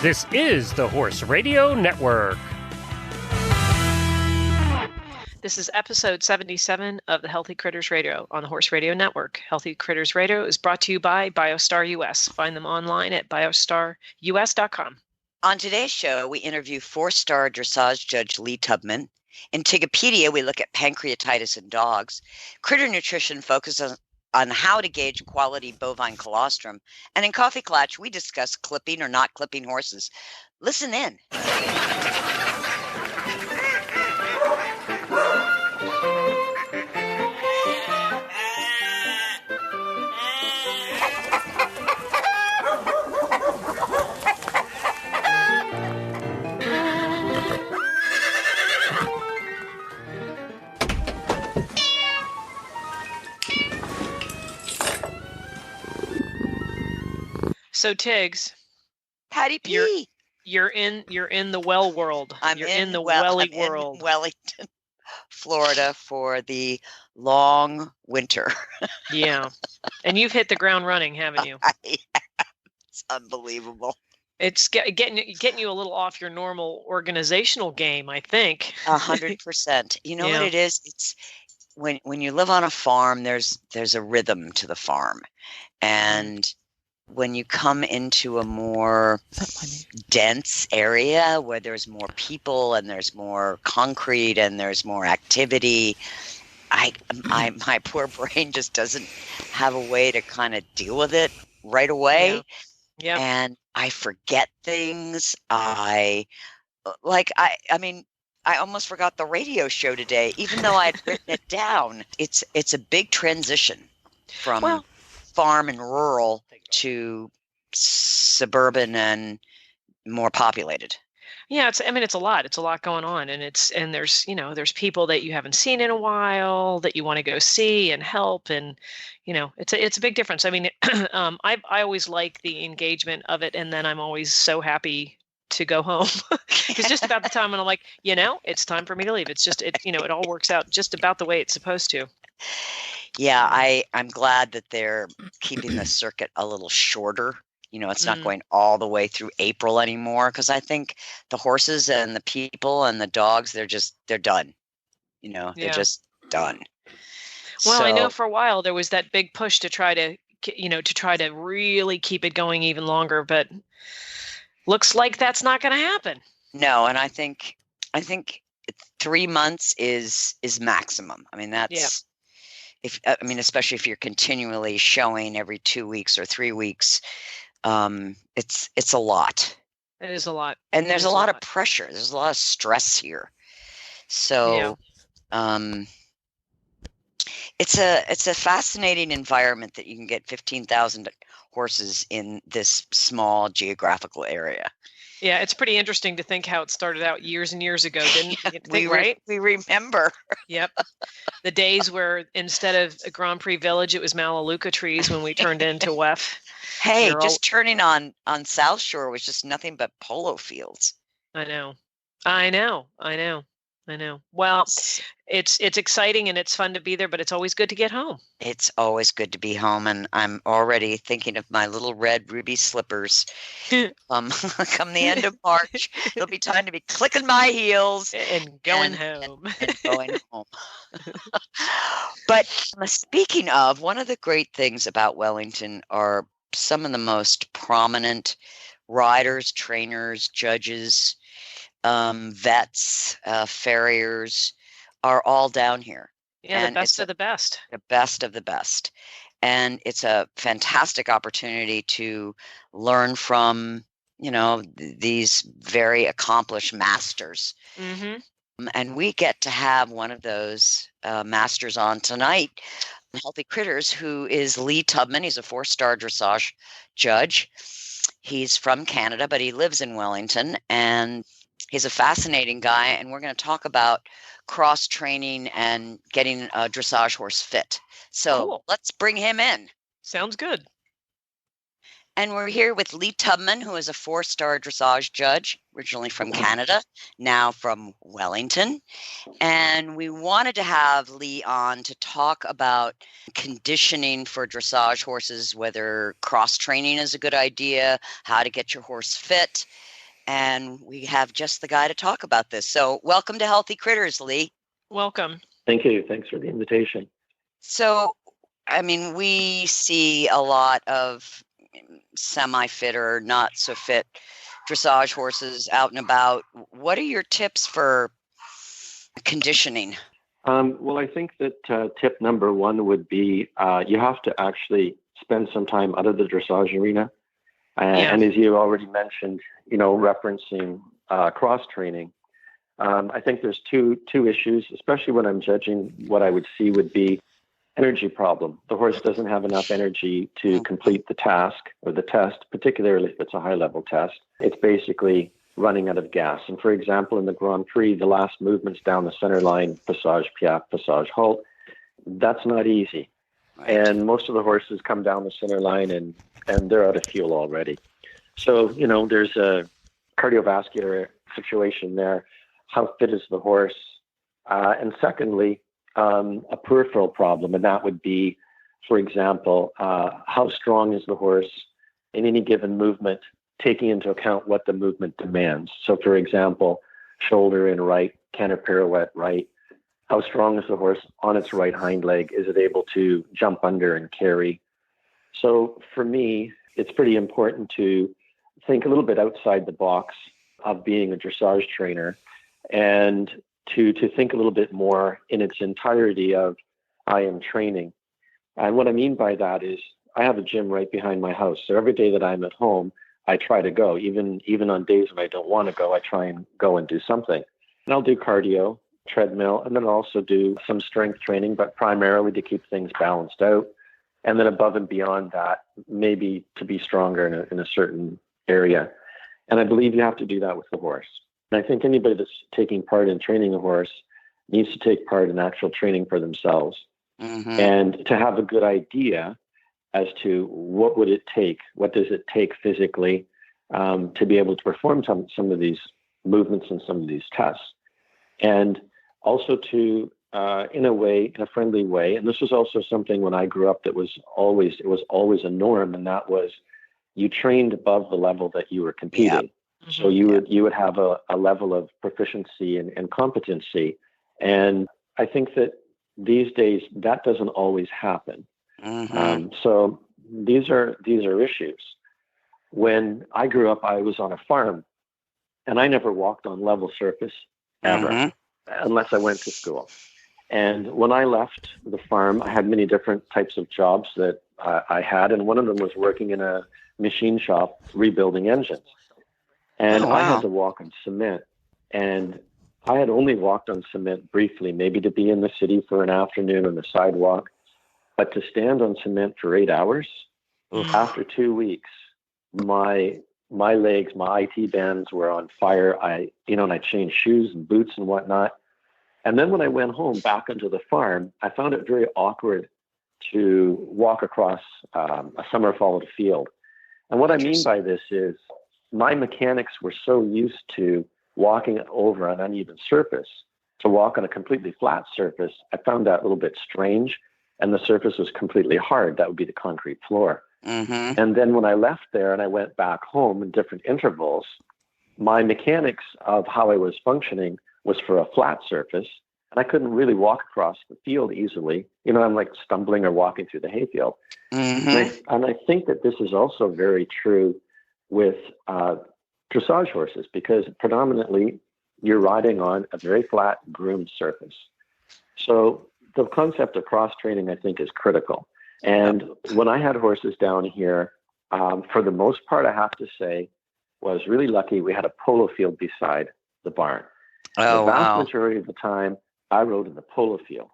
This is the Horse Radio Network. This is episode 77 of the Healthy Critters Radio on the Horse Radio Network. Healthy Critters Radio is brought to you by Biostar US. Find them online at biostarus.com. On today's show, we interview 4-star dressage judge Lee Tubman. In Tigopedia, we look at pancreatitis in dogs. Critter Nutrition focuses on how to gauge quality bovine colostrum. And in Coffee Klatch, we discuss clipping or not clipping horses. Listen in. So Tiggs, Patty P. You're in the well world. I'm in the welly world. In Wellington, Florida for the long winter. Yeah. And you've hit the ground running, haven't you? It's unbelievable. It's getting you a little off your normal organizational game, I think. 100%. You know what it is? It's when you live on a farm, there's a rhythm to the farm. And when you come into a more dense area where there's more people and there's more concrete and there's more activity, my poor brain just doesn't have a way to kind of deal with it right away. Yeah. And I forget things. I almost forgot the radio show today, even though I'd written it down. It's a big transition from farm and rural to suburban and more populated. Yeah, it's a lot. It's a lot going on, and there's people that you haven't seen in a while that you want to go see and help, and it's a big difference. I mean, I always like the engagement of it, and then I'm always so happy to go home because just about the time when I'm like, it's time for me to leave. It's just it all works out just about the way it's supposed to. Yeah, I'm glad that they're keeping the circuit a little shorter. It's not going all the way through April anymore, because I think the horses and the people and the dogs, they're done. They're just done. Well, I know for a while there was that big push to try to really keep it going even longer, but looks like that's not going to happen. No, and I think 3 months is maximum. I mean, that's especially if you're continually showing every 2 weeks or 3 weeks, it's a lot. It is a lot. And there's a lot of pressure. There's a lot of stress here. So, it's a fascinating environment that you can get 15,000 horses in this small geographical area. Yeah, it's pretty interesting to think how it started out years and years ago, didn't you think, right? We remember. Yep. The days where instead of a Grand Prix Village, it was Melaleuca trees when we turned into WEF. Hey, turning on South Shore was just nothing but polo fields. I know. Well, it's exciting and it's fun to be there, but it's always good to get home. It's always good to be home, and I'm already thinking of my little red ruby slippers. Come the end of March, it'll be time to be clicking my heels and going home. And going home. But speaking of, one of the great things about Wellington are some of the most prominent riders, trainers, judges, vets, farriers are all down here. Yeah, and the best of the best. The best of the best. And it's a fantastic opportunity to learn from, these very accomplished masters. Mm-hmm. And we get to have one of those masters on tonight, Healthy Critters, who is Lee Tubman. He's a 4-star dressage judge. He's from Canada, but he lives in Wellington, and he's a fascinating guy, and we're going to talk about cross-training and getting a dressage horse fit. So Let's bring him in. Sounds good. And we're here with Lee Tubman, who is a 4-star dressage judge, originally from Canada, now from Wellington. And we wanted to have Lee on to talk about conditioning for dressage horses, whether cross-training is a good idea, how to get your horse fit. and we have just the guy to talk about this. So welcome to Healthy Critters, Lee. Welcome. Thank you. Thanks for the invitation. So, I mean, we see a lot of semi-fit or not so fit dressage horses out and about. What are your tips for conditioning? Well, I think that tip number one would be you have to actually spend some time out of the dressage arena. And as you already mentioned, referencing cross training, I think there's two issues, especially when I'm judging what I would see would be energy problem. The horse doesn't have enough energy to complete the task or the test, particularly if it's a high-level test. It's basically running out of gas. And for example, in the Grand Prix, the last movements down the center line, passage, piaffe, passage, halt, that's not easy. Right. And most of the horses come down the center line and they're out of fuel already. So, there's a cardiovascular situation there. How fit is the horse? And secondly, a peripheral problem, and that would be, for example, how strong is the horse in any given movement, taking into account what the movement demands. So, for example, shoulder in right, canter pirouette right. How strong is the horse on its right hind leg? Is it able to jump under and carry? So for me, it's pretty important to think a little bit outside the box of being a dressage trainer and to think a little bit more in its entirety of I am training. And what I mean by that is I have a gym right behind my house. So every day that I'm at home, I try to go. Even on days when I don't want to go, I try and go and do something. And I'll do cardio, treadmill, and then I'll also do some strength training, but primarily to keep things balanced out. And then above and beyond that, maybe to be stronger in a certain area. And I believe you have to do that with the horse. And I think anybody that's taking part in training a horse needs to take part in actual training for themselves. Mm-hmm. And to have a good idea as to what would it take, what does it take physically to be able to perform some of these movements and some of these tests. And also to, in a friendly way. And this was also something when I grew up that was always a norm. And that was you trained above the level that you were competing. Yep. Mm-hmm. So you would have a level of proficiency and competency. And I think that these days that doesn't always happen. Mm-hmm. So these are issues. When I grew up, I was on a farm and I never walked on level surface ever. Mm-hmm. Unless I went to school. And when I left the farm, I had many different types of jobs that I had. And one of them was working in a machine shop rebuilding engines. And I had to walk on cement. And I had only walked on cement briefly, maybe to be in the city for an afternoon on the sidewalk. But to stand on cement for 8 hours, after 2 weeks, my legs, my IT bands were on fire. And I changed shoes and boots and whatnot. And then when I went home back onto the farm, I found it very awkward to walk across a summer followed field. And what I mean by this is my mechanics were so used to walking over an uneven surface to walk on a completely flat surface. I found that a little bit strange. And the surface was completely hard. That would be the concrete floor. Mm-hmm. And then when I left there and I went back home in different intervals, my mechanics of how I was functioning was for a flat surface. And I couldn't really walk across the field easily. I'm like stumbling or walking through the hayfield. Mm-hmm. And I think that this is also very true with dressage horses because predominantly you're riding on a very flat groomed surface. So the concept of cross training, I think, is critical. And when I had horses down here, for the most part, I have to say, was really lucky. We had a polo field beside the barn. The vast majority of the time, I rode in the polo field.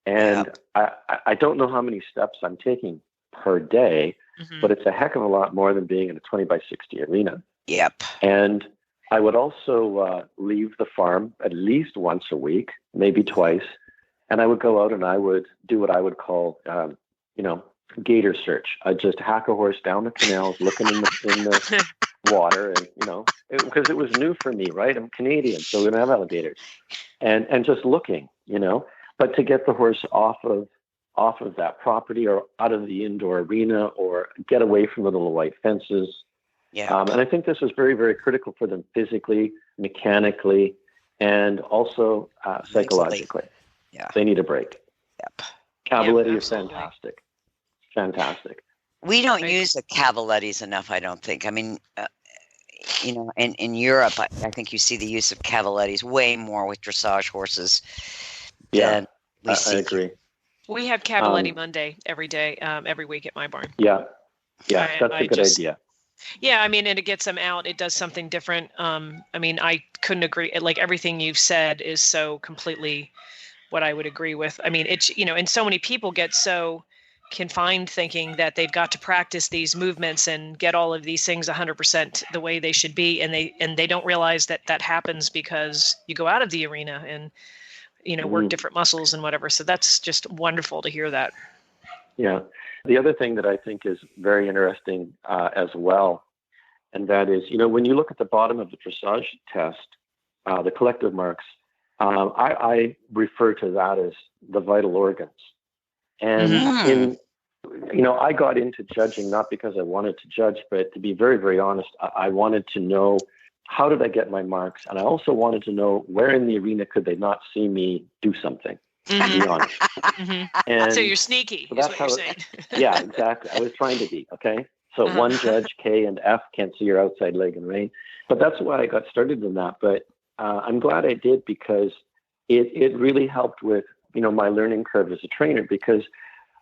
And I don't know how many steps I'm taking per day, but it's a heck of a lot more than being in a 20 by 60 arena. Yep. And I would also leave the farm at least once a week, maybe twice. And I would go out and I would do what I would call, gator search. I'd just hack a horse down the canals, looking in the water, and because it was new for me, right? I'm Canadian, so we don't have alligators, and just looking, But to get the horse off of that property or out of the indoor arena or get away from the little white fences, Yeah. And I think this is very, very critical for them physically, mechanically, and also psychologically. Yeah. They need a break. Yep. Cavaletti is fantastic. Fantastic. We don't use the Cavalettis enough, I don't think. I mean, in Europe, I think you see the use of Cavalettis way more with dressage horses than we see. I agree. We have Cavaletti Monday every day, every week at my barn. Yeah. Yeah, that's a good idea. Yeah, I mean, and it gets them out. It does something different. I mean, I couldn't agree. Like everything you've said is so completely what I would agree with. I mean, it's, and so many people get so confined thinking that they've got to practice these movements and get all of these things 100% the way they should be. And they don't realize that happens because you go out of the arena and, work different muscles and whatever. So that's just wonderful to hear that. Yeah. The other thing that I think is very interesting as well, and that is, when you look at the bottom of the dressage test, the collective marks, I refer to that as the vital organs. And I got into judging not because I wanted to judge, but to be very, very honest, I wanted to know, how did I get my marks? And I also wanted to know where in the arena could they not see me do something. To be honest. And so you're sneaky, so is what you're saying. Yeah, exactly. I was trying to be, okay? So one judge, K and F, can't see your outside leg and rein. But that's why I got started in that. But I'm glad I did, because it really helped with, my learning curve as a trainer, because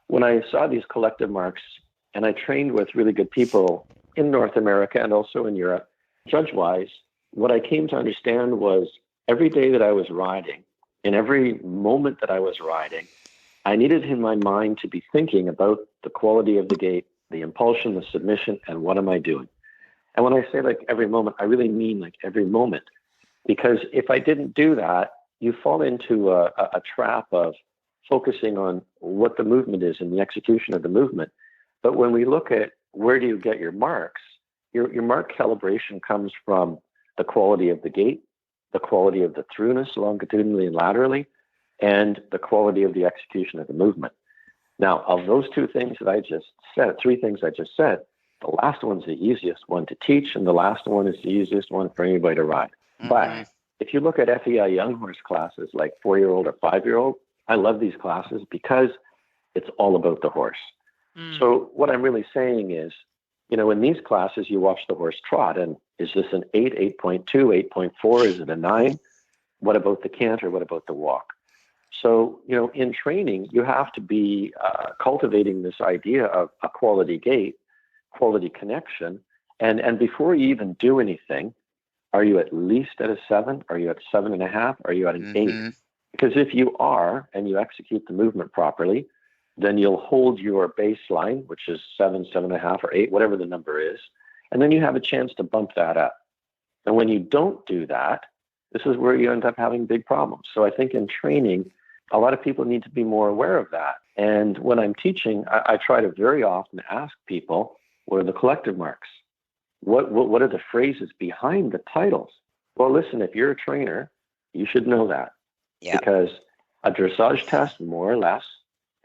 when I saw these collective marks, and I trained with really good people in North America and also in Europe, judge-wise, what I came to understand was every day that I was riding, in every moment that I was riding, I needed in my mind to be thinking about the quality of the gait, the impulsion, the submission, and what am I doing? And when I say like every moment, I really mean like every moment. Because if I didn't do that, you fall into a trap of focusing on what the movement is and the execution of the movement. But when we look at where do you get your marks, your mark calibration comes from the quality of the gait, the quality of the throughness longitudinally and laterally, and the quality of the execution of the movement. Now, of those two things that I just said, three things I just said, the last one's the easiest one to teach, and the last one is the easiest one for anybody to ride. But if you look at FEI young horse classes like 4-year-old or 5-year-old, I love these classes because it's all about the horse. So what I'm really saying is, in these classes, you watch the horse trot, and is this an 8, 8.2, 8.4? Is it a 9? What about the canter? What about the walk? So, in training, you have to be cultivating this idea of a quality gait, quality connection. And before you even do anything, are you at least at a 7? Are you at 7.5? Are you at an 8? Because if you are, and you execute the movement properly, then you'll hold your baseline, which is 7, 7.5, or 8, whatever the number is. And then you have a chance to bump that up. And when you don't do that, this is where you end up having big problems. So I think in training, a lot of people need to be more aware of that. And when I'm teaching, I try to very often ask people, what are the collective marks? What are the phrases behind the titles? Well, listen, if you're a trainer, you should know that. Yeah. Because a dressage test, more or less,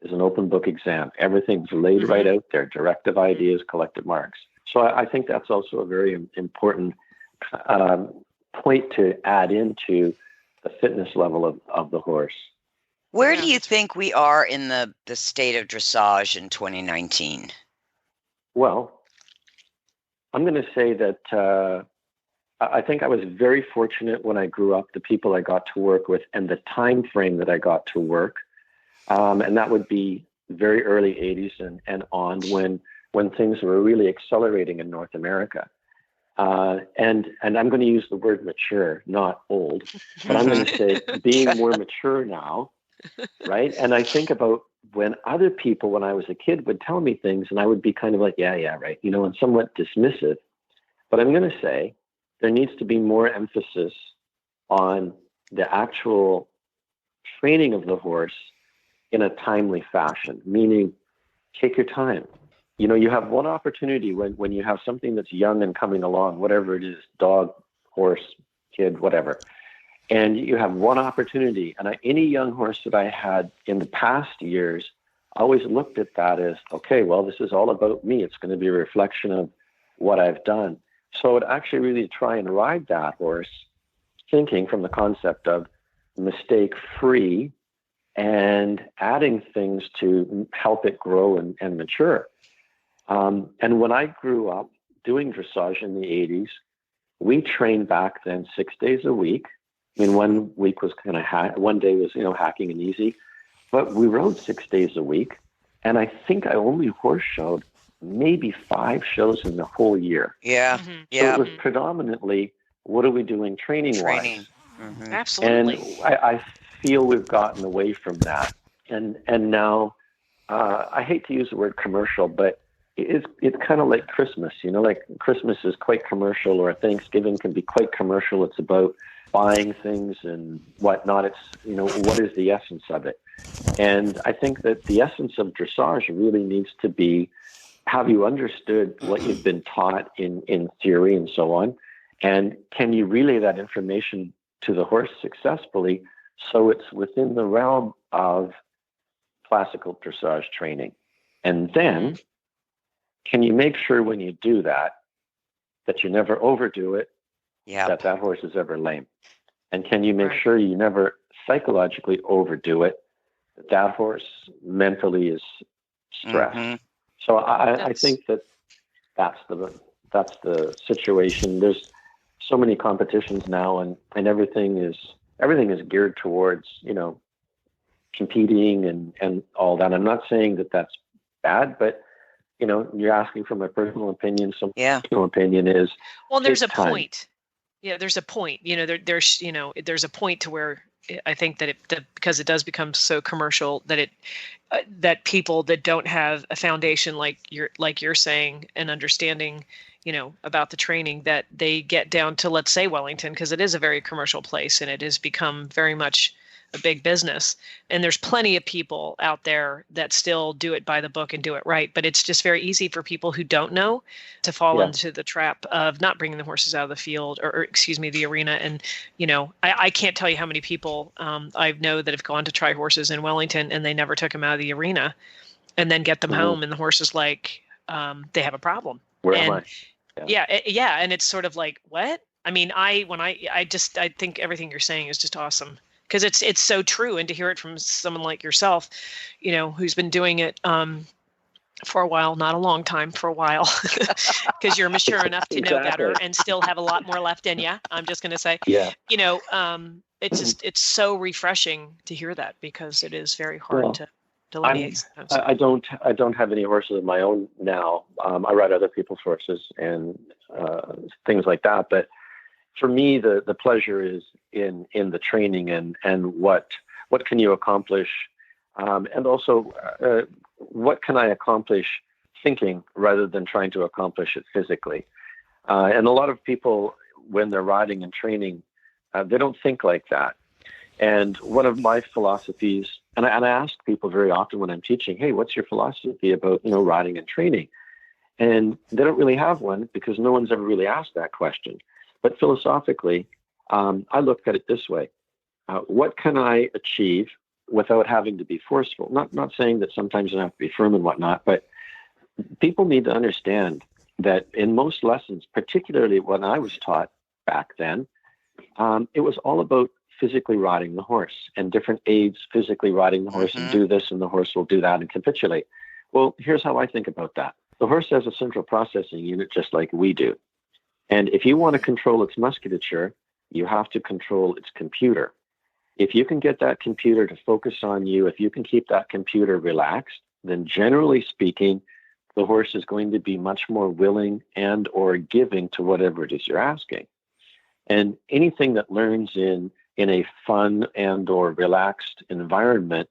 is an open book exam. Everything's laid right out there, directive ideas, collective marks. So I think that's also a very important point to add into the fitness level of the horse. Where do you think we are in the state of dressage in 2019? Well, I'm going to say that I think I was very fortunate when I grew up, the people I got to work with and the time frame that I got to work. And that would be very early 80s and on when things were really accelerating in North America. And I'm going to use the word mature, not old, but I'm going to say being more mature now, right? And I think about when other people, when I was a kid, would tell me things and I would be kind of like, yeah, right, and somewhat dismissive. But I'm going to say there needs to be more emphasis on the actual training of the horse in a timely fashion, meaning take your time. You have one opportunity when you have something that's young and coming along, whatever it is, dog, horse, kid, whatever. And you have one opportunity. And any young horse that I had in the past years, I always looked at that as, okay, well, this is all about me. It's going to be a reflection of what I've done. So I'd actually really try and ride that horse, thinking from the concept of mistake-free and adding things to help it grow and mature. And when I grew up doing dressage in the 80s, we trained back then 6 days a week. I mean, 1 week was kind of one day was, hacking and easy, but we rode 6 days a week. And I think I only horse showed maybe 5 shows in the whole year. Yeah. Mm-hmm. Yeah. So it was predominantly, what are we doing training-wise? Mm-hmm. Absolutely. And I feel we've gotten away from that. And now, I hate to use the word commercial, but it's kind of like Christmas, like Christmas is quite commercial, or Thanksgiving can be quite commercial. It's about buying things and whatnot. It's, what is the essence of it? And I think that the essence of dressage really needs to be, have you understood what you've been taught in theory and so on? And can you relay that information to the horse successfully so it's within the realm of classical dressage training? And then, can you make sure when you do that you never overdo it, that horse is ever lame? And can you make sure you never psychologically overdo it, that horse mentally is stressed? Mm-hmm. So I think that's the situation. There's so many competitions now, and everything is geared towards, competing and all that. I'm not saying that that's bad, but you're asking for my personal opinion. So my personal opinion is, well, there's a point. Yeah, there's a point. There's a point to where I think that because it does become so commercial that that people that don't have a foundation like you're saying and understanding, about the training, that they get down to, let's say, Wellington, because it is a very commercial place and it has become very much a big business. And there's plenty of people out there that still do it by the book and do it right. But it's just very easy for people who don't know to fall into the trap of not bringing the horses out of the field or the arena. And, I can't tell you how many people I know that have gone to try horses in Wellington and they never took them out of the arena and then get them home. And the horse is like, they have a problem. Where am I? Yeah. And it's sort of like, what? I mean, I think everything you're saying is just awesome. Because it's so true, and to hear it from someone like yourself, who's been doing it for a while, not a long time, for a while, because you're mature enough to know better and still have a lot more left in you. I'm just going to say, it's so refreshing to hear that, because it is very hard to delineate. I don't have any horses of my own now. I ride other people's horses and things like that, but for me, the pleasure is in the training and what can you accomplish, and also what can I accomplish thinking rather than trying to accomplish it physically. And a lot of people, when they're riding and training, they don't think like that. And one of my philosophies, and I ask people very often when I'm teaching, hey, what's your philosophy about riding and training? And they don't really have one, because no one's ever really asked that question. But philosophically, I look at it this way. What can I achieve without having to be forceful? Not saying that sometimes you have to be firm and whatnot, but people need to understand that in most lessons, particularly when I was taught back then, it was all about physically riding the horse and different aids physically riding the horse, and do this and the horse will do that and capitulate. Well, here's how I think about that. The horse has a central processing unit just like we do. And if you want to control its musculature, you have to control its computer. If you can get that computer to focus on you, if you can keep that computer relaxed, then generally speaking, the horse is going to be much more willing and or giving to whatever it is you're asking. And anything that learns in a fun and or relaxed environment,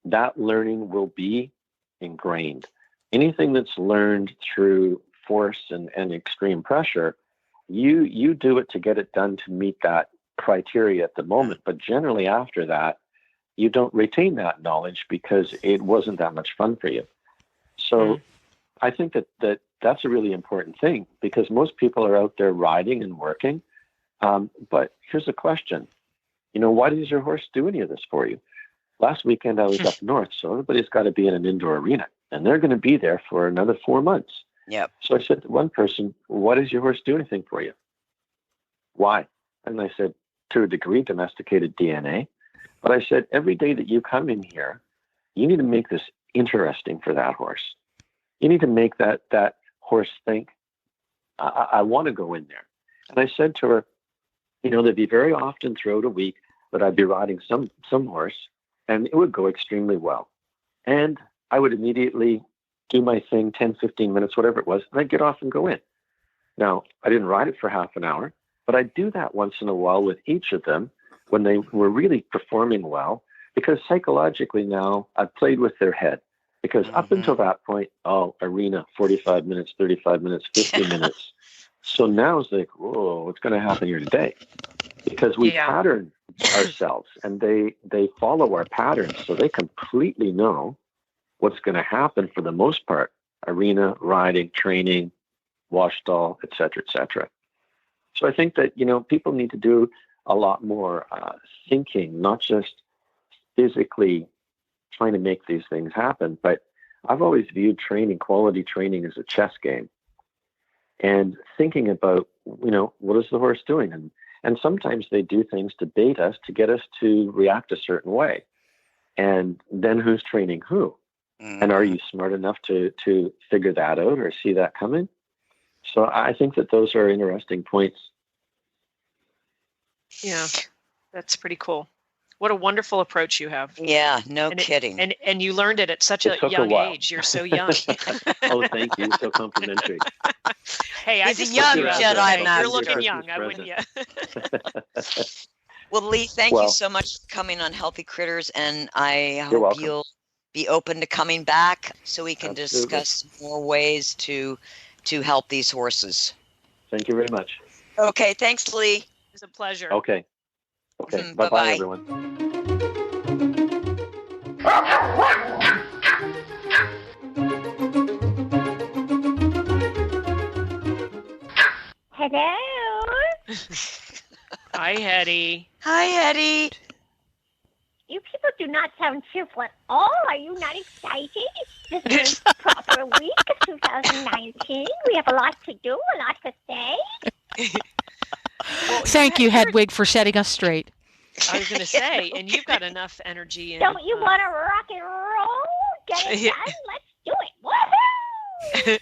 that learning will be ingrained. Anything that's learned through force and extreme pressure, you do it to get it done to meet that criteria at the moment. But generally after that, you don't retain that knowledge because it wasn't that much fun for you. So I think that's a really important thing, because most people are out there riding and working. But here's a question. Why does your horse do any of this for you? Last weekend I was up north, so everybody's got to be in an indoor arena, and they're going to be there for another 4 months. Yep. So I said to one person, "What does your horse do anything for you?" "Why?" And I said, "To a degree, domesticated DNA." But I said, every day that you come in here, you need to make this interesting for that horse. You need to make that horse think, I want to go in there. And I said to her, there'd be very often throughout a week that I'd be riding some horse, and it would go extremely well. And I would immediately do my thing, 10, 15 minutes, whatever it was, and I'd get off and go in. Now, I didn't ride it for half an hour, but I'd do that once in a while with each of them when they were really performing well, because psychologically now I've played with their head. Because up until that point, arena, 45 minutes, 35 minutes, 50 minutes. So now it's like, whoa, what's going to happen here today? Because we pattern ourselves, and they follow our patterns, so they completely know what's going to happen for the most part. Arena, riding, training, wash stall, et cetera, et cetera. So I think that, people need to do a lot more thinking, not just physically trying to make these things happen. But I've always viewed quality training as a chess game, and thinking about, what is the horse doing? And sometimes they do things to bait us, to get us to react a certain way. And then who's training who? And are you smart enough to figure that out or see that coming? So I think that those are interesting points. Yeah, that's pretty cool. What a wonderful approach you have. Yeah, kidding. And you learned it at such a young age. You're so young. Oh, thank you. So complimentary. Hey, He's a young Jedi Master. You're looking young. I'm with you. Well, Lee, thank you so much for coming on Healthy Critters, and I hope you'll be open to coming back so we can discuss more ways to help these horses. Thank you very much. Okay, thanks, Lee. It's a pleasure. Okay. Bye-bye, everyone. Hello. Hi, Hetty. Hi, Hetty. You people do not sound cheerful at all. Are you not excited? This is the proper week of 2019. We have a lot to do, a lot to say. Well, thank you, Hedwig, for setting us straight. I was going to say, and you've got enough energy. And, don't you want to rock and roll? Get it done? Let's do it. Woohoo!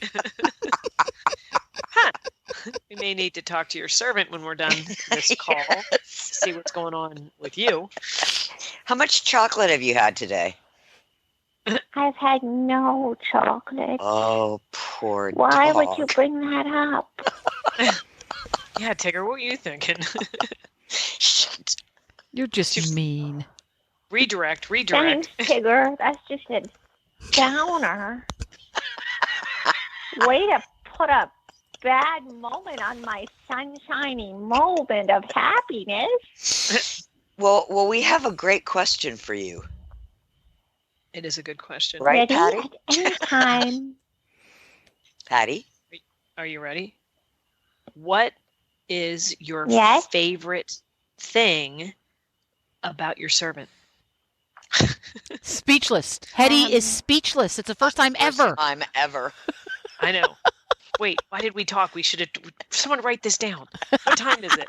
We may need to talk to your servant when we're done this call to see what's going on with you. How much chocolate have you had today? I've had no chocolate. Oh, poor dog. Why would you bring that up? Yeah, Tigger, what were you thinking? You're just mean. Redirect. Thanks, Tigger. That's just a downer. Way to put a bad moment on my sunshiny moment of happiness. Well, we have a great question for you. It is a good question. Right, ready Patty? at any time. Patty? Are you ready? What is your favorite thing about your servant? Speechless. Hetty is speechless. It's the first time ever. First time ever. I know. Wait, why did we talk? We should have. Someone write this down. What time is it?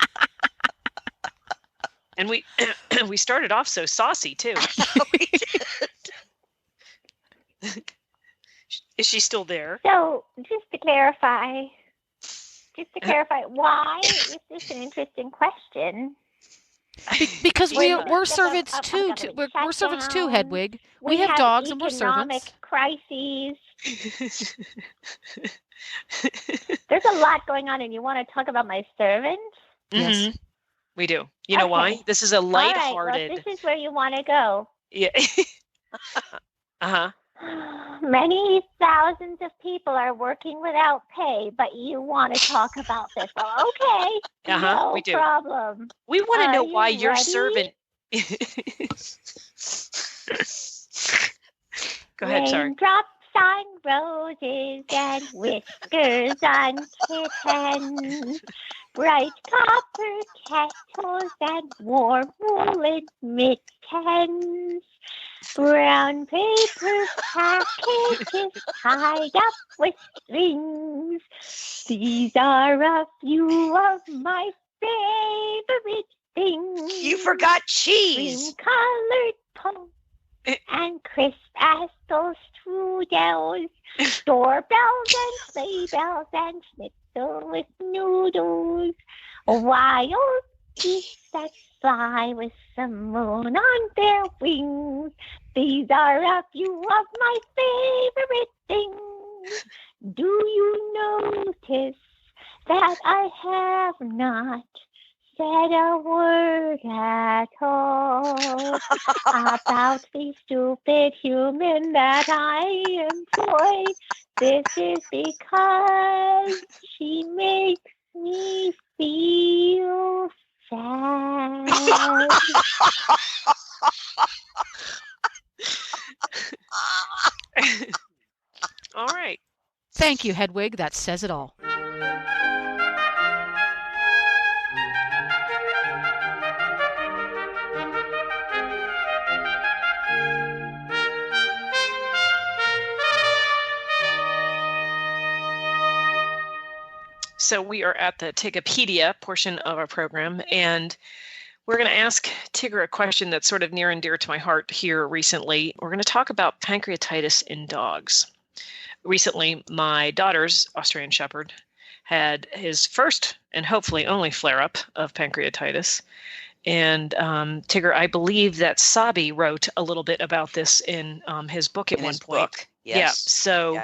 And we started off so saucy too. We did. Is she still there? So, just to clarify, why is this an interesting question? Because we're servants too. We're servants too, Hedwig. We have dogs and we're servants. Crises. There's a lot going on, and you want to talk about my servant? Mm-hmm. Yes, we do. You know why? This is a lighthearted. All right, well, this is where you want to go. Yeah. Many thousands of people are working without pay, but you want to talk about this. Well, okay. No we do. problem. We want to know why your ready? servant. Go ahead, sorry. Raindrops on roses and whiskers on kittens. bright copper kettles and warm woolen mittens, brown paper packages tied up with strings. These are a few of my favorite things. You forgot cheese. Cream-colored pokes and crisp Astle strudels, doorbells and sleigh bells and schnitzel with noodles, wild geese that fly with the moon on their wings. These are a few of my favorite things. Do you notice that I have not said a word at all about the stupid human that I employ? This is because she makes me feel sad. All right. Thank you, Hedwig. That says it all. So we are at the Tigopedia portion of our program, and we're going to ask Tigger a question that's sort of near and dear to my heart here recently. We're going to talk about pancreatitis in dogs. Recently, my daughter's Australian Shepherd had his first and hopefully only flare-up of pancreatitis. And Tigger, I believe that Sabi wrote a little bit about this in his book at one point. Book. Yes. Yeah. So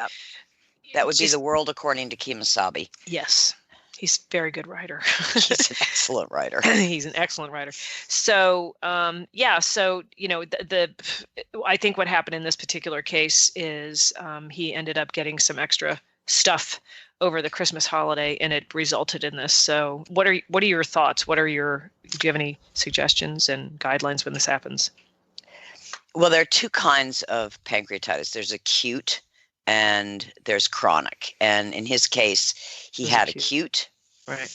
that would be The World According to Kemosabe. Yes. He's a very good writer. He's an excellent writer. He's an excellent writer. So, so, I think what happened in this particular case is he ended up getting some extra stuff over the Christmas holiday, and it resulted in this. So what are your thoughts? Do you have any suggestions and guidelines when this happens? Well, there are two kinds of pancreatitis. There's acute and there's chronic. And in his case, he had acute. Right.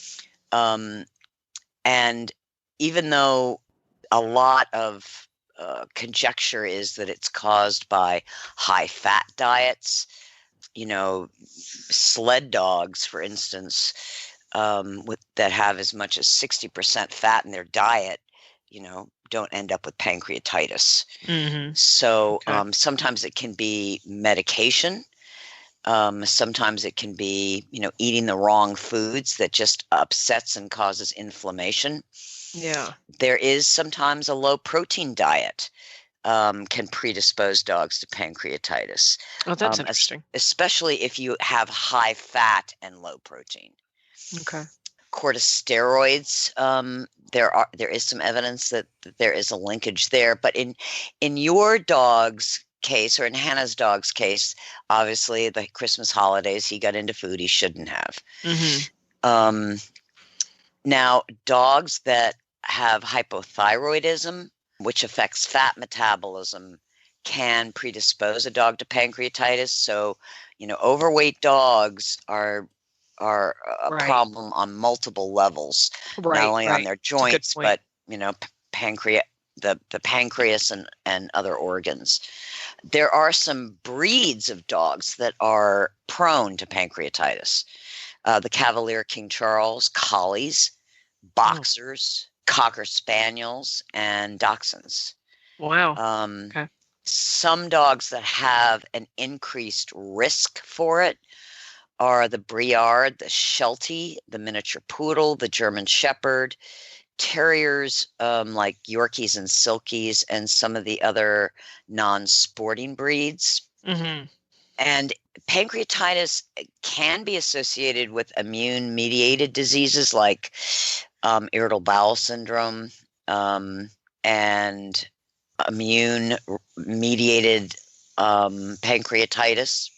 And even though a lot of conjecture is that it's caused by high fat diets, sled dogs, for instance, that have as much as 60% fat in their diet, don't end up with pancreatitis. Mm-hmm. So sometimes it can be medication. Sometimes it can be, eating the wrong foods that just upsets and causes inflammation. Yeah. There is sometimes a low protein diet can predispose dogs to pancreatitis. Oh, that's interesting. Especially if you have high fat and low protein. Okay. Corticosteroids, there is some evidence that there is a linkage there, but in your dog's case, or in Hannah's dog's case, obviously the Christmas holidays, he got into food he shouldn't have. Mm-hmm. Now, dogs that have hypothyroidism, which affects fat metabolism, can predispose a dog to pancreatitis. So, overweight dogs are a problem on multiple levels, not only on their joints, but the pancreas and other organs. There are some breeds of dogs that are prone to pancreatitis. The Cavalier King Charles, collies, boxers, cocker spaniels, and dachshunds. Wow. Okay. Some dogs that have an increased risk for it are the Briard, the Sheltie, the miniature poodle, the German Shepherd, terriers like Yorkies and Silkies, and some of the other non-sporting breeds. Mm-hmm. And pancreatitis can be associated with immune-mediated diseases like irritable bowel syndrome and immune-mediated pancreatitis.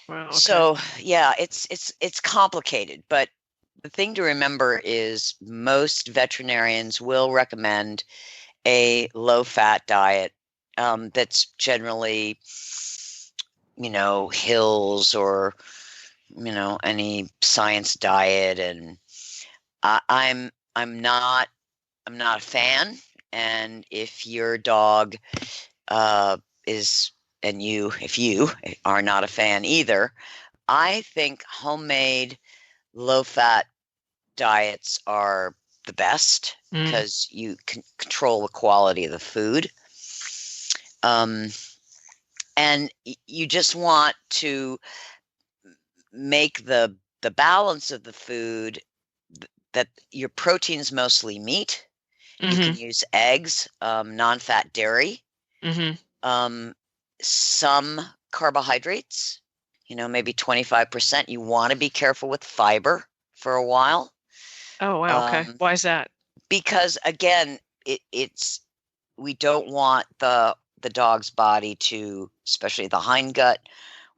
Wow, okay. So yeah, it's complicated, but the thing to remember is most veterinarians will recommend a low-fat diet that's generally, Hills or, any science diet, and I'm not a fan. And if your dog is, and if you are not a fan either, I think homemade low-fat diets are the best because you can control the quality of the food. And you just want to make the balance of the food that your protein's mostly meat. You can use eggs, non-fat dairy, some carbohydrates, maybe 25%. You want to be careful with fiber for a while. Oh, wow. Okay. Why is that? Because again, we don't want the dog's body to, especially the hindgut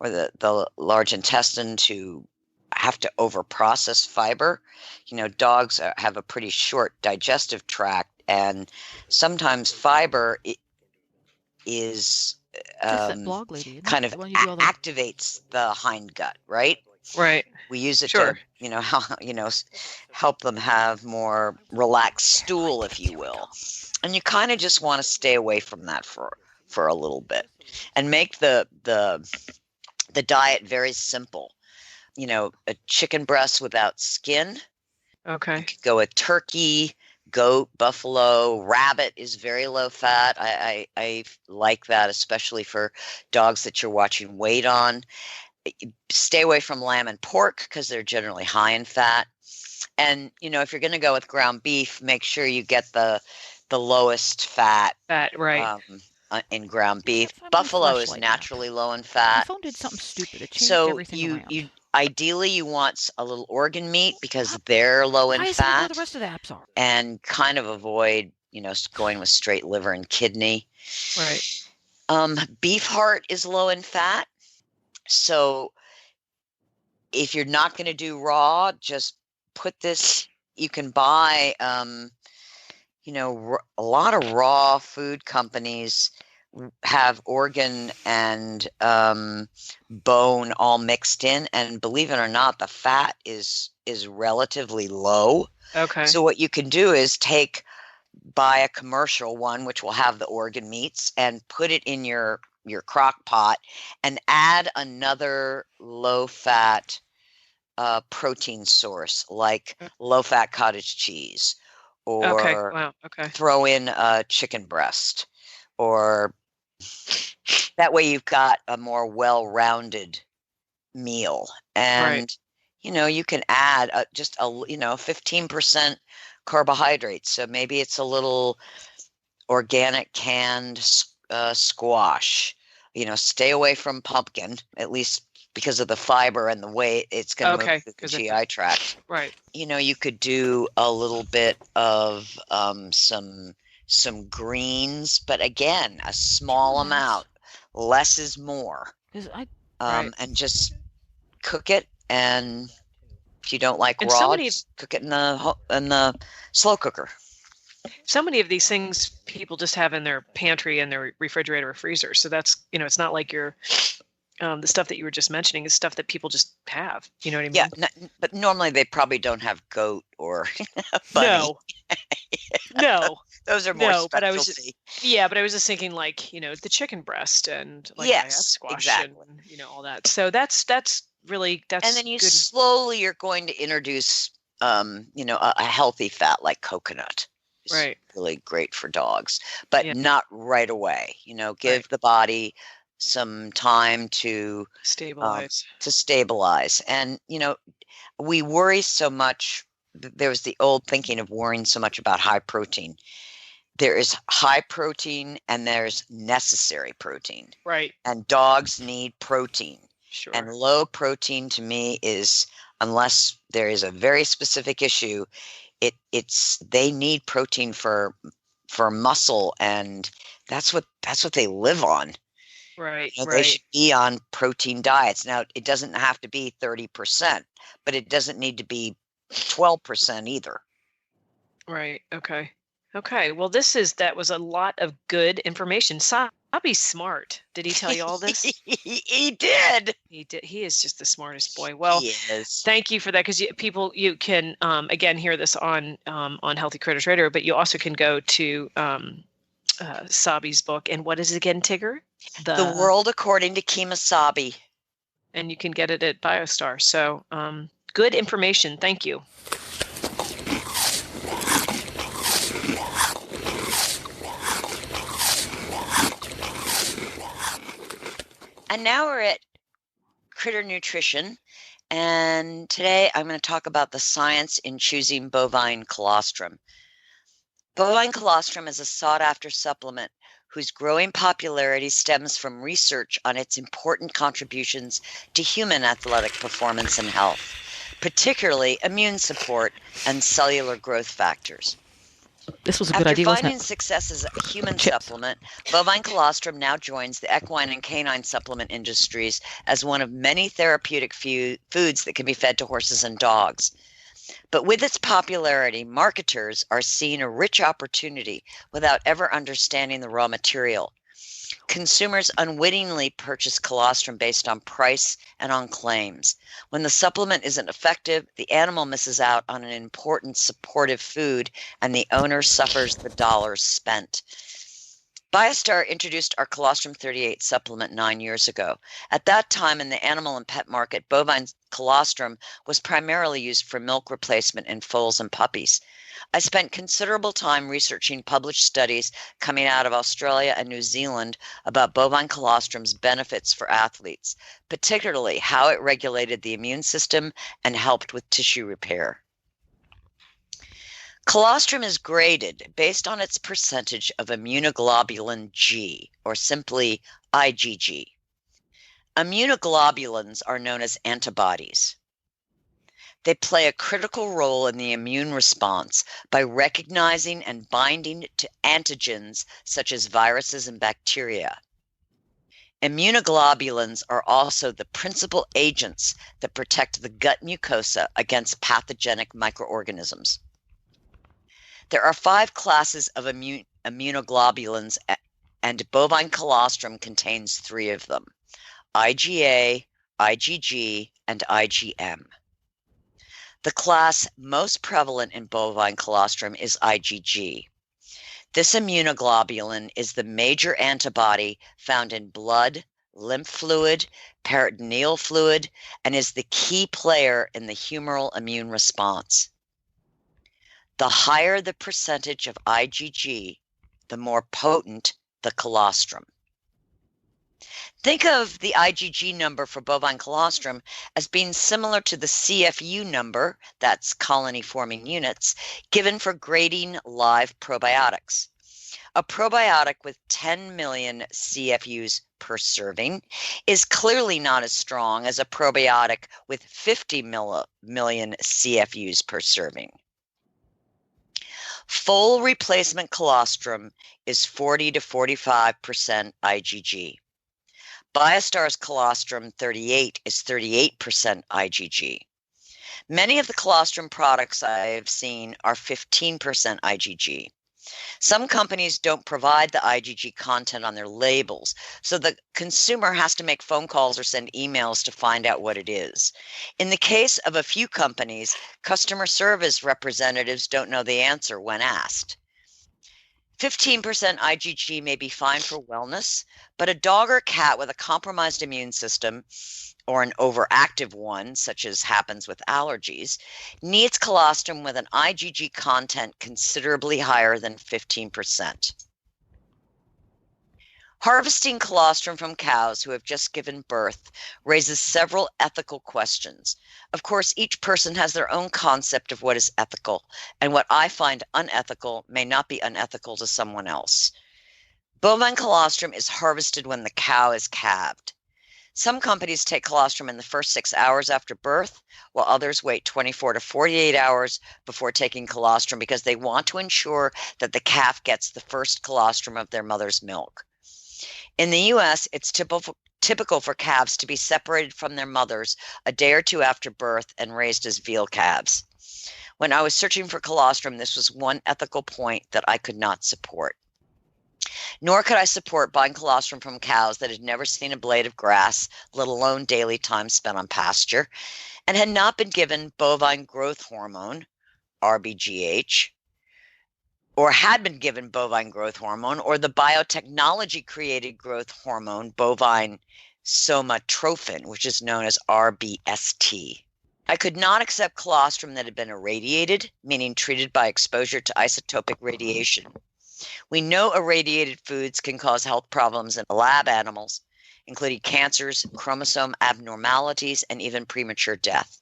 or the large intestine, to have to overprocess fiber. Dogs have a pretty short digestive tract, and sometimes fiber is that blog lady, kind of activates the hindgut, right? Right. We use it to, help them have more relaxed stool, if you will. And you kind of just want to stay away from that for a little bit, and make the diet very simple. A chicken breast without skin. Okay. You could go with turkey, goat, buffalo, rabbit is very low fat. I like that, especially for dogs that you're watching weight on. Stay away from lamb and pork because they're generally high in fat. And, if you're going to go with ground beef, make sure you get the lowest fat. Right. In ground beef. Buffalo is naturally low in fat. My phone did something stupid. It changed everything around. Ideally, you want a little organ meat because they're low in fat. The rest of the apps are. And kind of avoid, going with straight liver and kidney. Right. Beef heart is low in fat. So if you're not going to do raw, just put this. You can buy, a lot of raw food companies have organ and bone all mixed in, and believe it or not, the fat is relatively low. Okay. So what you can do is buy a commercial one, which will have the organ meats, and put it in your crock pot, and add another low fat protein source like low fat cottage cheese, or throw in a chicken breast, or that way you've got a more well-rounded meal. And you can add just 15% carbohydrates. So maybe it's a little organic canned squash. Stay away from pumpkin, at least because of the fiber and the way it's going to move through the GI tract. Right. You could do a little bit of some greens, but again, a small amount. Less is more. And just cook it. And if you don't like raw, just cook it in the slow cooker. So many of these things people just have in their pantry and their refrigerator or freezer. So that's, it's not like you're the stuff that you were just mentioning is stuff that people just have. You know what I mean? Yeah, but normally they probably don't have goat or bunny. No. Those are more specialty. But I was just thinking the chicken breast and I have squash and all that. So that's really, and then you good. Slowly you're going to introduce a healthy fat like coconut. Right. Really great for dogs, but not right away. Give the body some time to stabilize. And we worry so much. There was the old thinking of worrying so much about high protein. There is high protein and there's necessary protein. Right. And dogs need protein. Sure. And low protein to me is, unless there is a very specific issue, they need protein for muscle, and that's what they live on. Right. They should be on protein diets. Now, it doesn't have to be 30%, but it doesn't need to be 12% either. Right. Okay. Well, that was a lot of good information. Bobby's smart. Did he tell you all this? He did. He did. He is just the smartest boy. Well, thank you for that, because you can again hear this on Healthy Critters Radio, but you also can go to Sabi's book. And what is it again, Tigger? The World According to Kemosabe. And you can get it at Biostar. So good information. Thank you. And now we're at Critter Nutrition, and today I'm going to talk about the science in choosing bovine colostrum. Bovine colostrum is a sought-after supplement whose growing popularity stems from research on its important contributions to human athletic performance and health, particularly immune support and cellular growth factors. This was a good idea, wasn't it? After finding success as a human supplement, bovine colostrum now joins the equine and canine supplement industries as one of many therapeutic foods that can be fed to horses and dogs. But with its popularity, marketers are seeing a rich opportunity without ever understanding the raw material. Consumers unwittingly purchase colostrum based on price and on claims. When the supplement isn't effective, the animal misses out on an important supportive food, and the owner suffers the dollars spent. Biostar introduced our Colostrum 38 supplement 9 years ago. At that time, in the animal and pet market, bovine colostrum was primarily used for milk replacement in foals and puppies. I spent considerable time researching published studies coming out of Australia and New Zealand about bovine colostrum's benefits for athletes, particularly how it regulated the immune system and helped with tissue repair. Colostrum is graded based on its percentage of immunoglobulin G, or simply IgG. Immunoglobulins are known as antibodies. They play a critical role in the immune response by recognizing and binding to antigens such as viruses and bacteria. Immunoglobulins are also the principal agents that protect the gut mucosa against pathogenic microorganisms. There are 5 classes of immunoglobulins, and bovine colostrum contains 3 of them: IgA, IgG, and IgM. The class most prevalent in bovine colostrum is IgG. This immunoglobulin is the major antibody found in blood, lymph fluid, peritoneal fluid, and is the key player in the humoral immune response. The higher the percentage of IgG, the more potent the colostrum. Think of the IgG number for bovine colostrum as being similar to the CFU number, that's colony-forming units, given for grading live probiotics. A probiotic with 10 million CFUs per serving is clearly not as strong as a probiotic with 50 million CFUs per serving. Full replacement colostrum is 40 to 45% IgG. Biostar's Colostrum 38 is 38% IgG. Many of the colostrum products I have seen are 15% IgG. Some companies don't provide the IgG content on their labels, so the consumer has to make phone calls or send emails to find out what it is. In the case of a few companies, customer service representatives don't know the answer when asked. 15% IgG may be fine for wellness, but a dog or cat with a compromised immune system, or an overactive one, such as happens with allergies, needs colostrum with an IgG content considerably higher than 15%. Harvesting colostrum from cows who have just given birth raises several ethical questions. Of course, each person has their own concept of what is ethical, and what I find unethical may not be unethical to someone else. Bovine colostrum is harvested when the cow is calved. Some companies take colostrum in the first 6 hours after birth, while others wait 24 to 48 hours before taking colostrum because they want to ensure that the calf gets the first colostrum of their mother's milk. In the U.S., it's typical for calves to be separated from their mothers a day or two after birth and raised as veal calves. When I was searching for colostrum, this was one ethical point that I could not support. Nor could I support buying colostrum from cows that had never seen a blade of grass, let alone daily time spent on pasture, and had not been given bovine growth hormone, RBGH, or had been given bovine growth hormone, or the biotechnology-created growth hormone, bovine somatrophin, which is known as RBST. I could not accept colostrum that had been irradiated, meaning treated by exposure to isotopic radiation. We know irradiated foods can cause health problems in lab animals, including cancers, chromosome abnormalities, and even premature death.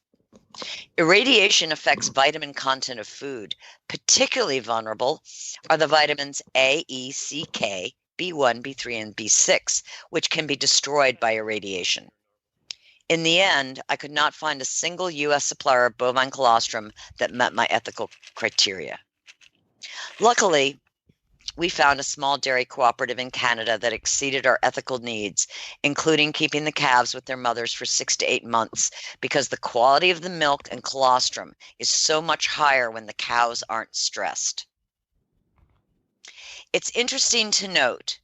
Irradiation affects vitamin content of food. Particularly vulnerable are the vitamins A, E, C, K, B1, B3, and B6, which can be destroyed by irradiation. In the end, I could not find a single U.S. supplier of bovine colostrum that met my ethical criteria. Luckily, we found a small dairy cooperative in Canada that exceeded our ethical needs, including keeping the calves with their mothers for 6 to 8 months, because the quality of the milk and colostrum is so much higher when the cows aren't stressed. It's interesting to note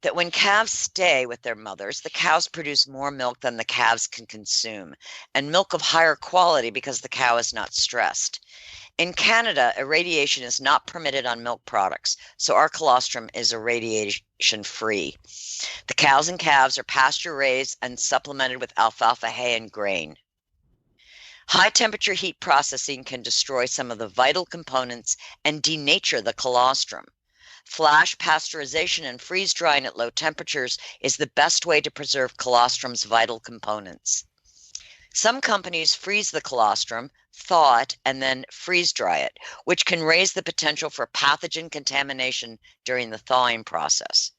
that when calves stay with their mothers, the cows produce more milk than the calves can consume, and milk of higher quality because the cow is not stressed. In Canada, irradiation is not permitted on milk products, so our colostrum is irradiation-free. The cows and calves are pasture-raised and supplemented with alfalfa hay and grain. High-temperature heat processing can destroy some of the vital components and denature the colostrum. Flash pasteurization and freeze-drying at low temperatures is the best way to preserve colostrum's vital components. Some companies freeze the colostrum, thaw it, and then freeze-dry it, which can raise the potential for pathogen contamination during the thawing process.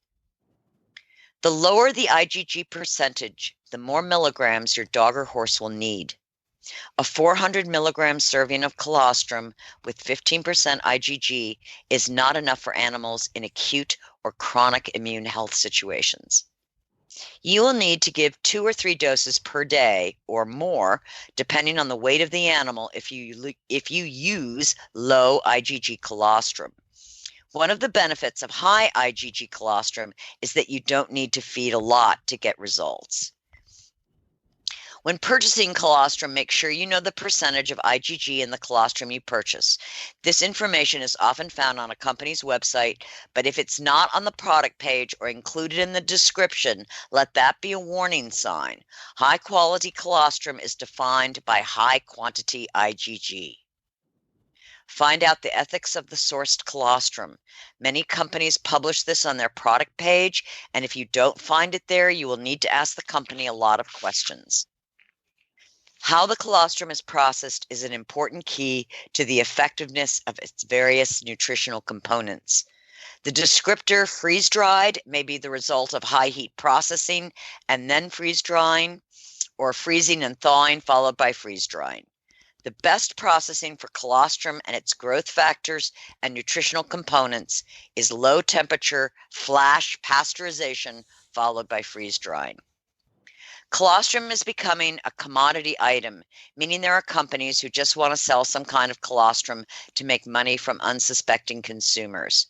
The lower the IgG percentage, the more milligrams your dog or horse will need. A 400 milligram serving of colostrum with 15% IgG is not enough for animals in acute or chronic immune health situations. You will need to give 2 or 3 doses per day or more, depending on the weight of the animal, if you use low IgG colostrum. One of the benefits of high IgG colostrum is that you don't need to feed a lot to get results. When purchasing colostrum, make sure you know the percentage of IgG in the colostrum you purchase. This information is often found on a company's website, but if it's not on the product page or included in the description, let that be a warning sign. High-quality colostrum is defined by high-quantity IgG. Find out the ethics of the sourced colostrum. Many companies publish this on their product page, and if you don't find it there, you will need to ask the company a lot of questions. How the colostrum is processed is an important key to the effectiveness of its various nutritional components. The descriptor freeze-dried may be the result of high heat processing and then freeze-drying, or freezing and thawing followed by freeze-drying. The best processing for colostrum and its growth factors and nutritional components is low temperature flash pasteurization followed by freeze-drying. Colostrum is becoming a commodity item, meaning there are companies who just want to sell some kind of colostrum to make money from unsuspecting consumers.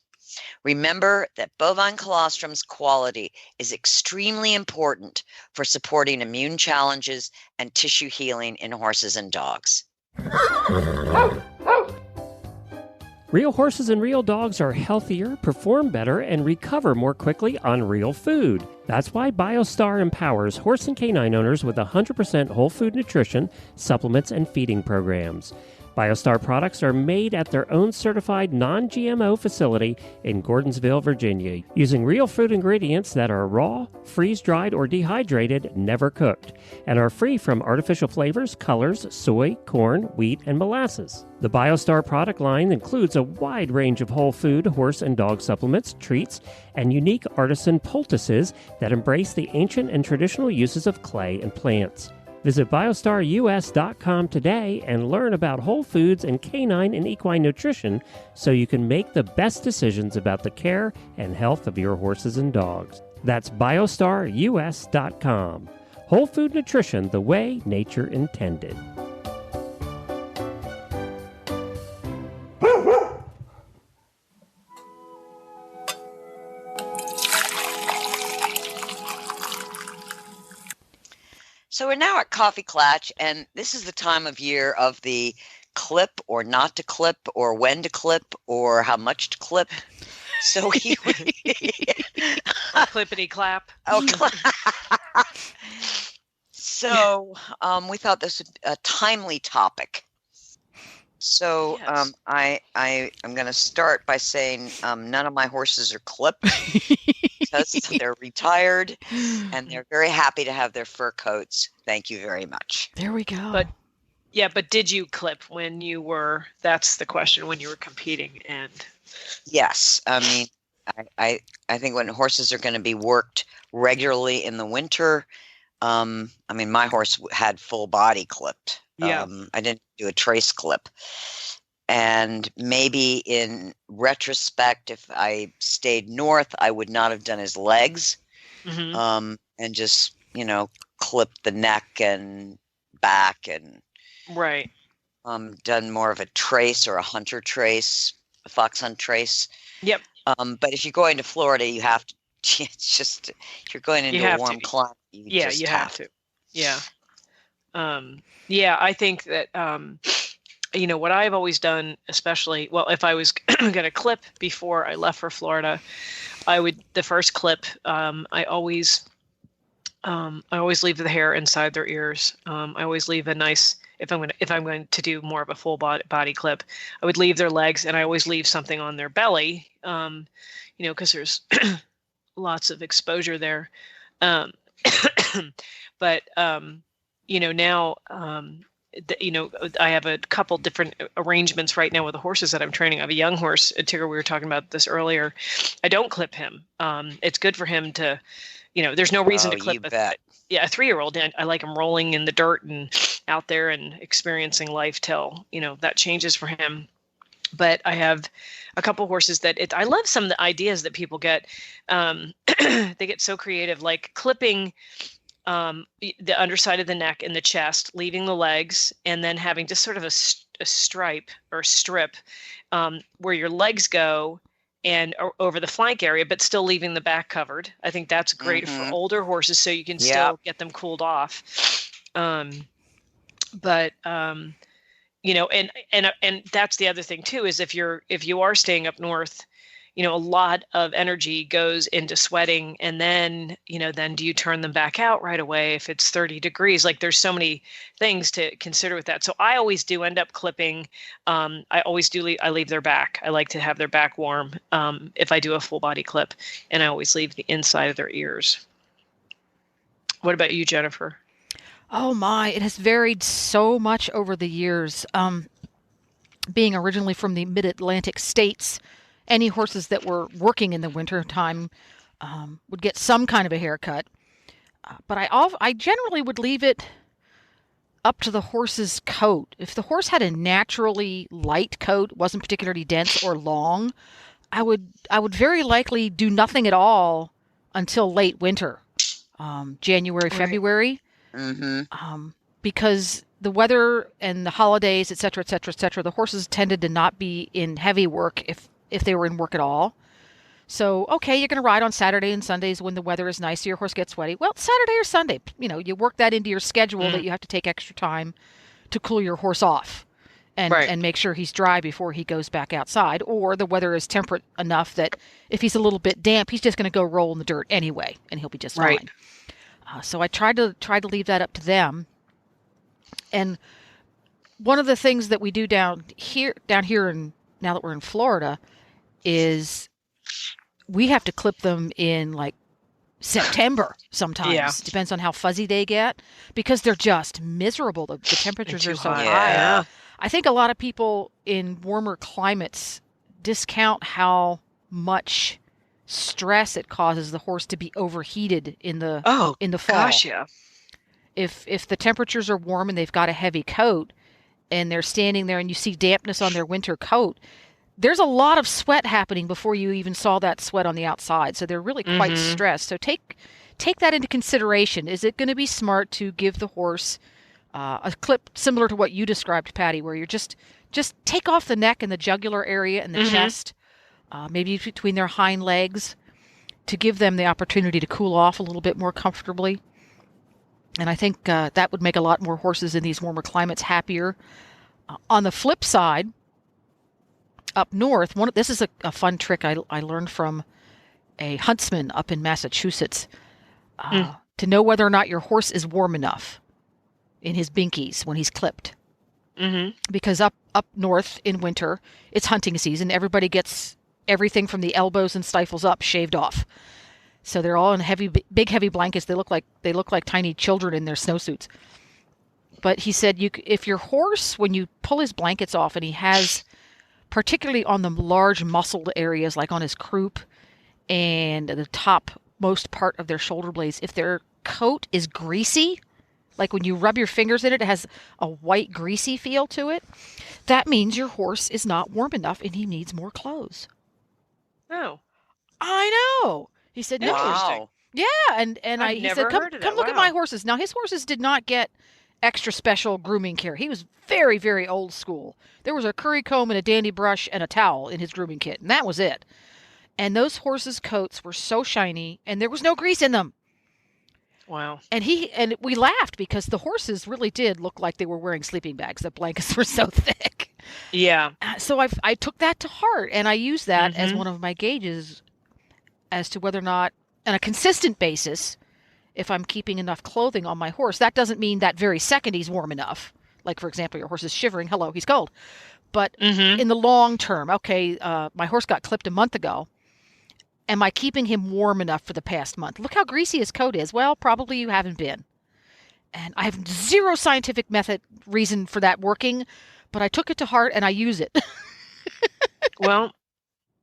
Remember that bovine colostrum's quality is extremely important for supporting immune challenges and tissue healing in horses and dogs. Real horses and real dogs are healthier, perform better, and recover more quickly on real food. That's why Biostar empowers horse and canine owners with 100% whole food nutrition, supplements, and feeding programs. Biostar products are made at their own certified non-GMO facility in Gordonsville, Virginia, using real food ingredients that are raw, freeze-dried, or dehydrated, never cooked, and are free from artificial flavors, colors, soy, corn, wheat, and molasses. The Biostar product line includes a wide range of whole food, horse and dog supplements, treats, and unique artisan poultices that embrace the ancient and traditional uses of clay and plants. Visit biostarus.com today and learn about whole foods and canine and equine nutrition so you can make the best decisions about the care and health of your horses and dogs. That's biostarus.com. Whole food nutrition the way nature intended. So we're now at Coffee Clatch, and this is the time of year of the clip or not to clip, or when to clip, or how much to clip. So clippity clap. Oh, so we thought this was a timely topic. So Yes. I'm going to start by saying none of my horses are clipped because they're retired, and they're very happy to have their fur coats. Thank you very much. There we go. But did you clip when you were? That's the question. When you were competing, and yes, I mean, I think when horses are going to be worked regularly in the winter. I mean, my horse had full body clipped. Yeah. I didn't do a trace clip. And maybe in retrospect, if I stayed north, I would not have done his legs. Mm-hmm. And just, clipped the neck and back and right. Done more of a trace or a hunter trace, a fox hunt trace. Yep. But if you're going to Florida, you have to, it's just, if you're going into a warm climate, you have to. Yeah. I think that, what I've always done, especially, if I was going to clip before I left for Florida, the first clip, I always leave the hair inside their ears. I always leave a nice, if I'm going to do more of a full body clip, I would leave their legs, and I always leave something on their belly, because there's lots of exposure there. But, now, I have a couple different arrangements right now with the horses that I'm training. I have a young horse, Tigger, we were talking about this earlier. I don't clip him. It's good for him to, there's no reason to clip a 3-year-old. I like him rolling in the dirt and out there and experiencing life till, that changes for him. But I have a couple horses that I love some of the ideas that people get. They get so creative, like clipping the underside of the neck and the chest, leaving the legs, and then having just sort of a stripe or strip where your legs go and over the flank area, but still leaving the back covered. I think that's great for older horses, so you can still get them cooled off. And that's the other thing too, is if you are staying up north, a lot of energy goes into sweating, and then do you turn them back out right away if it's 30 degrees? Like, there's so many things to consider with that. So I always do end up clipping. I leave their back. I like to have their back warm if I do a full body clip, and I always leave the inside of their ears. What about you, Jennifer? Oh my, it has varied so much over the years. Being originally from the mid-Atlantic states, any horses that were working in the winter time would get some kind of a haircut. But I generally would leave it up to the horse's coat. If the horse had a naturally light coat, wasn't particularly dense or long, I would very likely do nothing at all until late winter, January, February. Mm-hmm. Because the weather and the holidays, et cetera, the horses tended to not be in heavy work if they were in work at all. So, okay, you're going to ride on Saturday and Sundays when the weather is nice, so your horse gets sweaty. Well, Saturday or Sunday, you work that into your schedule that you have to take extra time to cool your horse off and make sure he's dry before he goes back outside. Or the weather is temperate enough that if he's a little bit damp, he's just going to go roll in the dirt anyway, and he'll be just fine. So I tried to leave that up to them. And one of the things that we do down here, and now that we're in Florida, is we have to clip them in like September sometimes. Yeah. Depends on how fuzzy they get, because they're just miserable. The temperatures are so high. Yeah. I think a lot of people in warmer climates discount how much stress it causes the horse to be overheated in the fall. Gosh, yeah. If the temperatures are warm and they've got a heavy coat and they're standing there and you see dampness on their winter coat, there's a lot of sweat happening before you even saw that sweat on the outside. So they're really quite stressed. So take that into consideration. Is it going to be smart to give the horse a clip similar to what you described, Patty, where you're just take off the neck and the jugular area and the chest, maybe between their hind legs, to give them the opportunity to cool off a little bit more comfortably? And I think that would make a lot more horses in these warmer climates happier. On the flip side, up north, this is a fun trick I learned from a huntsman up in Massachusetts. To know whether or not your horse is warm enough in his binkies when he's clipped. Mm-hmm. Because up north in winter, it's hunting season. Everybody gets everything from the elbows and stifles up shaved off. So they're all in big heavy blankets. They look like tiny children in their snowsuits. But he said, if your horse, when you pull his blankets off, and he has, particularly on the large muscled areas like on his croup and the topmost part of their shoulder blades, if their coat is greasy, like when you rub your fingers in it, it has a white greasy feel to it, that means your horse is not warm enough and he needs more clothes. Oh. I know. He said, no. Wow. Yeah, and he said, come look at Wow. my horses. Now, his horses did not get extra special grooming care. He was very, very old school. There was a curry comb and a dandy brush and a towel in his grooming kit, and that was it. And those horses' coats were so shiny, and there was no grease in them. Wow. And we laughed because the horses really did look like they were wearing sleeping bags. The blankets were so thick. Yeah. So I took that to heart, and I used that as one of my gauges as to whether or not, on a consistent basis, if I'm keeping enough clothing on my horse. That doesn't mean that very second he's warm enough. Like, for example, your horse is shivering. Hello, he's cold. But in the long term, okay, my horse got clipped a month ago. Am I keeping him warm enough for the past month? Look how greasy his coat is. Well, probably you haven't been. And I have zero scientific reason for that working, but I took it to heart and I use it. Well,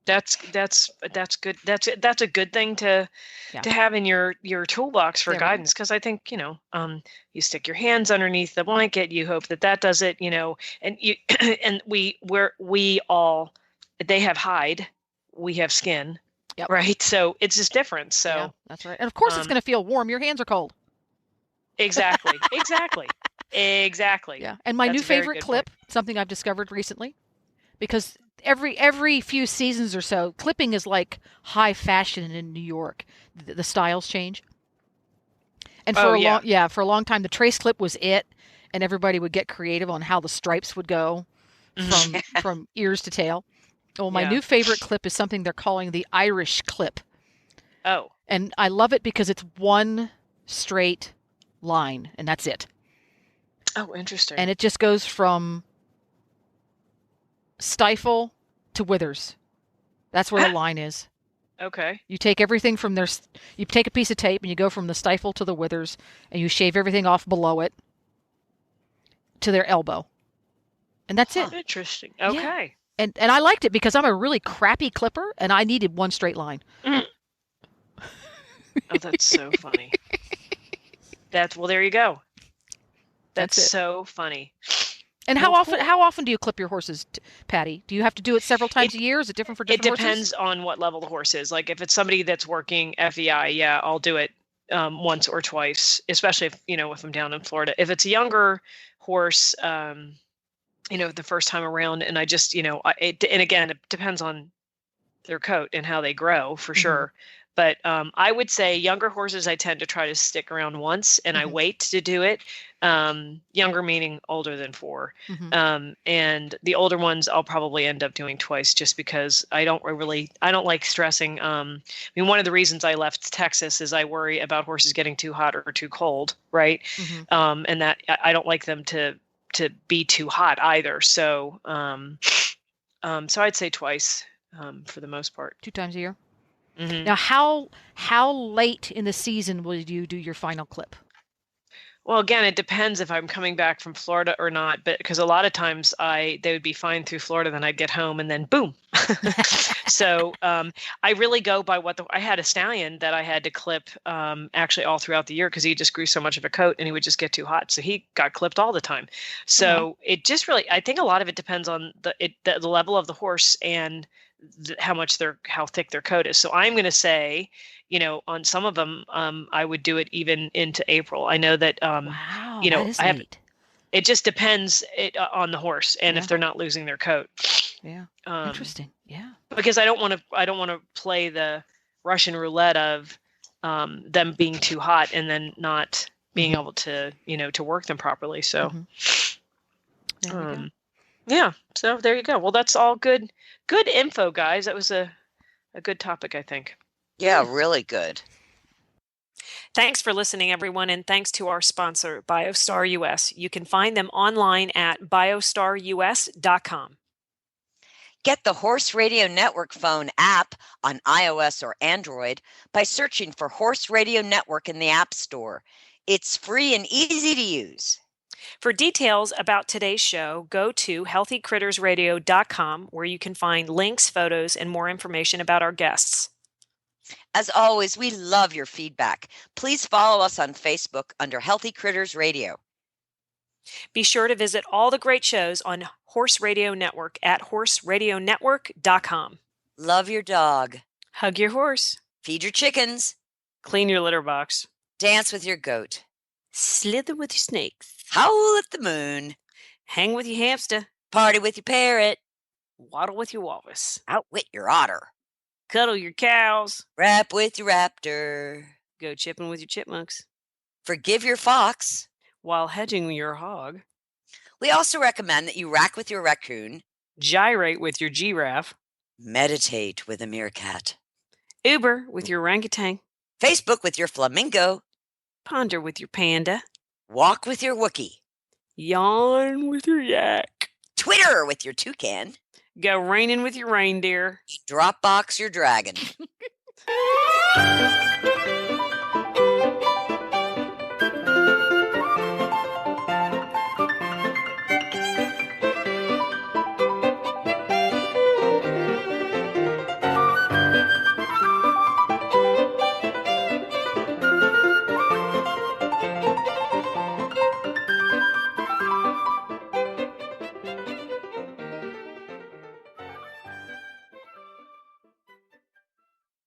that's good. That's a good thing to have in your toolbox for guidance, because I think, you stick your hands underneath the blanket, you hope that does it, and you and they have hide, we have skin. Yep. Right. So it's just different. So yeah, that's right. And of course it's going to feel warm. Your hands are cold. Exactly. Yeah. And my new favorite clip, something I've discovered recently, because every few seasons or so, clipping is like high fashion in New York. The styles change. And for a long time, the trace clip was it, and everybody would get creative on how the stripes would go from ears to tail. Well, my new favorite clip is something they're calling the Irish clip. Oh. And I love it because it's one straight line, and that's it. Oh, interesting. And it just goes from stifle to withers. That's where the line is. Okay. You take everything from you take a piece of tape and you go from the stifle to the withers, and you shave everything off below it to their elbow. And that's it. Interesting. Okay. Yeah. And I liked it because I'm a really crappy clipper, and I needed one straight line. Oh, that's so funny. There you go. That's so funny. And how often do you clip your horses, Patty? Do you have to do it several times a year? Is it different for different horses? It depends on what level the horse is. Like if it's somebody that's working FEI, I'll do it once or twice, especially if I'm down in Florida. If it's a younger horse, the first time around, and I just, and again, it depends on their coat and how they grow for sure. But I would say younger horses, I tend to try to stick around once, and I wait to do it. Younger meaning older than 4. And the older ones, I'll probably end up doing twice, just because I don't like stressing. One of the reasons I left Texas is I worry about horses getting too hot or too cold, right? And that I don't like them to be too hot either. So, so I'd say twice for the most part. 2 times a year. Now, how late in the season will you do your final clip? Well, again, it depends if I'm coming back from Florida or not, but because a lot of times they would be fine through Florida, then I'd get home and then boom. So I really go by I had a stallion that I had to clip actually all throughout the year because he just grew so much of a coat and he would just get too hot. So he got clipped all the time. So it just really, I think a lot of it depends on the level of the horse and how thick their coat is. So I'm going to say, on some of them, I would do it even into April. I know that, wow, that is late. It just depends on the horse and if they're not losing their coat. Yeah. Interesting. Yeah. Because I don't want to play the Russian roulette of them being too hot and then not being able to, to work them properly. So, yeah. So there you go. Well, that's all good info, guys. That was a good topic, I think. Yeah, really good. Thanks for listening, everyone, and thanks to our sponsor, Biostar US. You can find them online at biostarus.com. Get the Horse Radio Network phone app on iOS or Android by searching for Horse Radio Network in the App Store. It's free and easy to use. For details about today's show, go to healthycrittersradio.com, where you can find links, photos, and more information about our guests. As always, we love your feedback. Please follow us on Facebook under Healthy Critters Radio. Be sure to visit all the great shows on Horse Radio Network at horseradionetwork.com. Love your dog. Hug your horse. Feed your chickens. Clean your litter box. Dance with your goat. Slither with your snakes. Howl at the moon. Hang with your hamster. Party with your parrot. Waddle with your walrus. Outwit your otter. Cuddle your cows. Rap with your raptor. Go chipping with your chipmunks. Forgive your fox. While hedging your hog. We also recommend that you rack with your raccoon. Gyrate with your giraffe. Meditate with a meerkat. Uber with your orangutan. Facebook with your flamingo. Ponder with your panda. Walk with your Wookie. Yawn with your yak. Twitter with your toucan. Go raining with your reindeer. Dropbox your dragon.